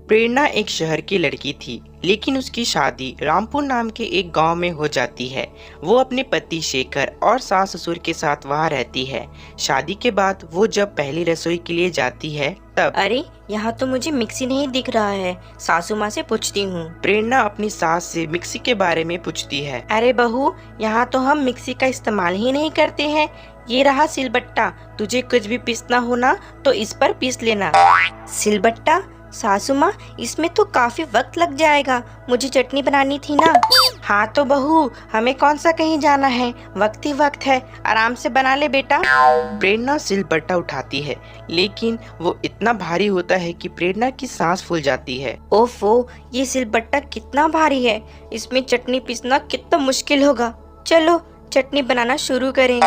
प्रेरणा एक शहर की लड़की थी, लेकिन उसकी शादी रामपुर नाम के एक गांव में हो जाती है। वो अपने पति शेखर और सास ससुर के साथ वहां रहती है। शादी के बाद वो जब पहली रसोई के लिए जाती है तब अरे यहाँ तो मुझे मिक्सी नहीं दिख रहा है। सासू माँ से पूछती हूँ। प्रेरणा अपनी सास से मिक्सी के बारे में पूछती है। अरे बहू, यहाँ तो हम मिक्सी का इस्तेमाल ही नहीं करते हैं। ये रहा सिलबट्टा, तुझे कुछ भी पीसना हो ना तो इस पर पीस लेना। सिलबट्टा? सासू माँ, इसमें तो काफी वक्त लग जाएगा, मुझे चटनी बनानी थी ना। हाँ तो बहू, हमें कौन सा कहीं जाना है, वक्त ही वक्त है, आराम से बना ले बेटा। प्रेरणा सिलबट्टा उठाती है, लेकिन वो इतना भारी होता है कि प्रेरणा की सांस फूल जाती है। ओफो, ये सिलबट्टा कितना भारी है, इसमें चटनी पीसना कितना मुश्किल होगा। चलो चटनी बनाना शुरू करें।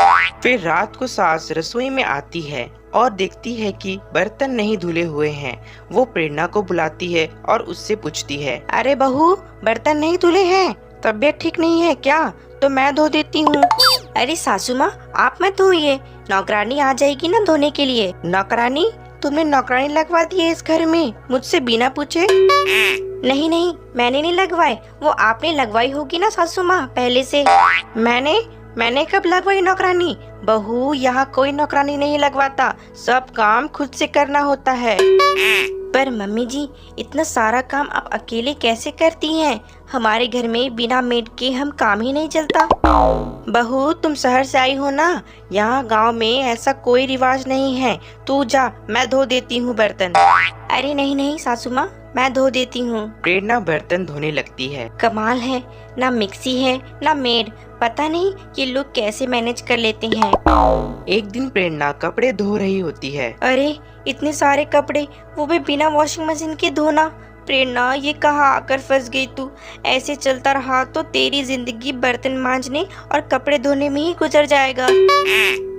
फिर रात को सास रसोई में आती है और देखती है कि बर्तन नहीं धुले हुए हैं। वो प्रेरणा को बुलाती है और उससे पूछती है, अरे बहू, बर्तन नहीं धुले हैं, तबीयत ठीक नहीं है क्या? तो मैं धो देती हूँ। अरे सासू माँ, आप मत धोइए, नौकरानी आ जाएगी ना धोने के लिए। नौकरानी? तुमने नौकरानी लगवा दी है इस घर में मुझसे बिना पूछे? नहीं नहीं, मैंने नहीं लगवाए, वो आपने लगवाई होगी ना सासू माँ पहले से। मैंने कब लगवाई नौकरानी? बहू, यहाँ कोई नौकरानी नहीं लगवाता, सब काम खुद से करना होता है। पर मम्मी जी, इतना सारा काम आप अकेले कैसे करती हैं? हमारे घर में बिना मेड के हम काम ही नहीं चलता। बहू, तुम शहर से आई हो ना, यहाँ गांव में ऐसा कोई रिवाज नहीं है। तू जा, मैं धो देती हूँ बर्तन। अरे नहीं नहीं सासू माँ, मैं धो देती हूँ। प्रेरणा बर्तन धोने लगती है। कमाल है, ना मिक्सी है ना मेड, पता नहीं ये लोग कैसे मैनेज कर लेते हैं। एक दिन प्रेरणा कपड़े धो रही होती है। अरे इतने सारे कपड़े, वो भी बिना वॉशिंग मशीन के धोना। प्रेरणा, ये कहाँ आकर फंस गई तू? ऐसे चलता रहा तो तेरी जिंदगी बर्तन मांजने और कपड़े धोने में ही गुजर जाएगा।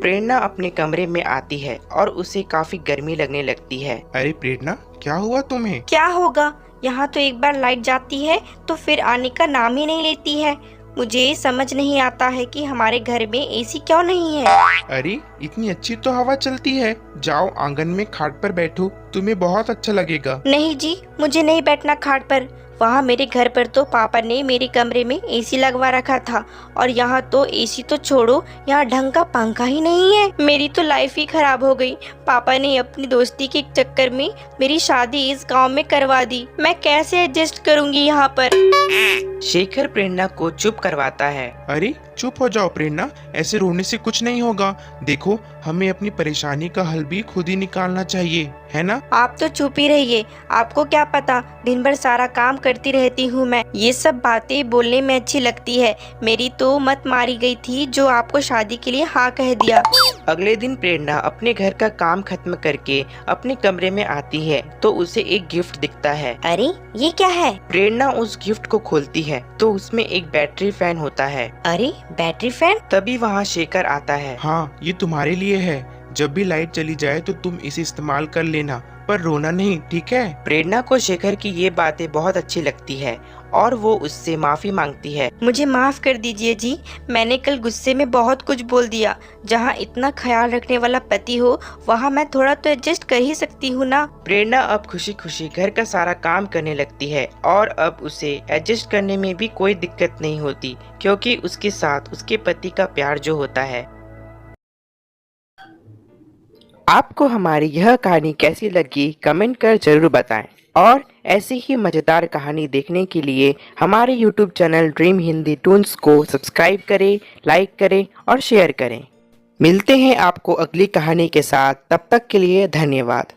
प्रेरणा अपने कमरे में आती है और उसे काफी गर्मी लगने लगती है। अरे प्रेरणा, क्या हुआ तुम्हें? क्या होगा, यहाँ तो एक बार लाइट जाती है तो फिर आने का नाम ही नहीं लेती है। मुझे समझ नहीं आता है कि हमारे घर में एसी क्यों नहीं है। अरे इतनी अच्छी तो हवा चलती है, जाओ आंगन में खाट पर बैठो, तुम्हें बहुत अच्छा लगेगा। नहीं जी, मुझे नहीं बैठना खाट पर। वहाँ मेरे घर पर तो पापा ने मेरे कमरे में एसी लगवा रखा था, और यहाँ तो एसी तो छोड़ो, यहाँ ढंग का पंखा ही नहीं है। मेरी तो लाइफ ही खराब हो गई। पापा ने अपनी दोस्ती के चक्कर में मेरी शादी इस गांव में करवा दी। मैं कैसे एडजस्ट करूँगी यहाँ पर? शेखर प्रेरणा को चुप करवाता है। अरे चुप हो जाओ प्रेरणा, ऐसे रोने से कुछ नहीं होगा। देखो, हमें अपनी परेशानी का हल भी खुद ही निकालना चाहिए, है ना? आप तो चुप ही रहिए, आपको क्या पता, दिन भर सारा काम करती रहती हूँ मैं। ये सब बातें बोलने में अच्छी लगती है। मेरी तो मत मारी गई थी जो आपको शादी के लिए हाँ कह दिया। अगले दिन प्रेरणा अपने घर का काम खत्म करके अपने कमरे में आती है तो उसे एक गिफ्ट दिखता है। अरे ये क्या है? प्रेरणा उस गिफ्ट को खोलती है तो उसमें एक बैटरी फैन होता है। अरे बैटरी फैन? तभी वहाँ शेखर आता है। हाँ, ये तुम्हारे लिए है, जब भी लाइट चली जाए तो तुम इसे इस्तेमाल कर लेना, पर रोना नहीं, ठीक है? प्रेरणा को शेखर की ये बातें बहुत अच्छी लगती है और वो उससे माफी मांगती है। मुझे माफ कर दीजिए जी, मैंने कल गुस्से में बहुत कुछ बोल दिया। जहाँ इतना ख्याल रखने वाला पति हो, वहाँ मैं थोड़ा तो एडजस्ट कर ही सकती हूँ ना। प्रेरणा अब खुशी खुशी घर का सारा काम करने लगती है और अब उसे एडजस्ट करने में भी कोई दिक्कत नहीं होती, क्योंकि उसके साथ उसके पति का प्यार जो होता है। आपको हमारी यह कहानी कैसी लगी कमेंट कर जरूर बताएं, और ऐसी ही मज़ेदार कहानी देखने के लिए हमारे YouTube channel dream Hindi Toons को सब्सक्राइब करें, लाइक करें और शेयर करें। मिलते हैं आपको अगली कहानी के साथ, तब तक के लिए धन्यवाद।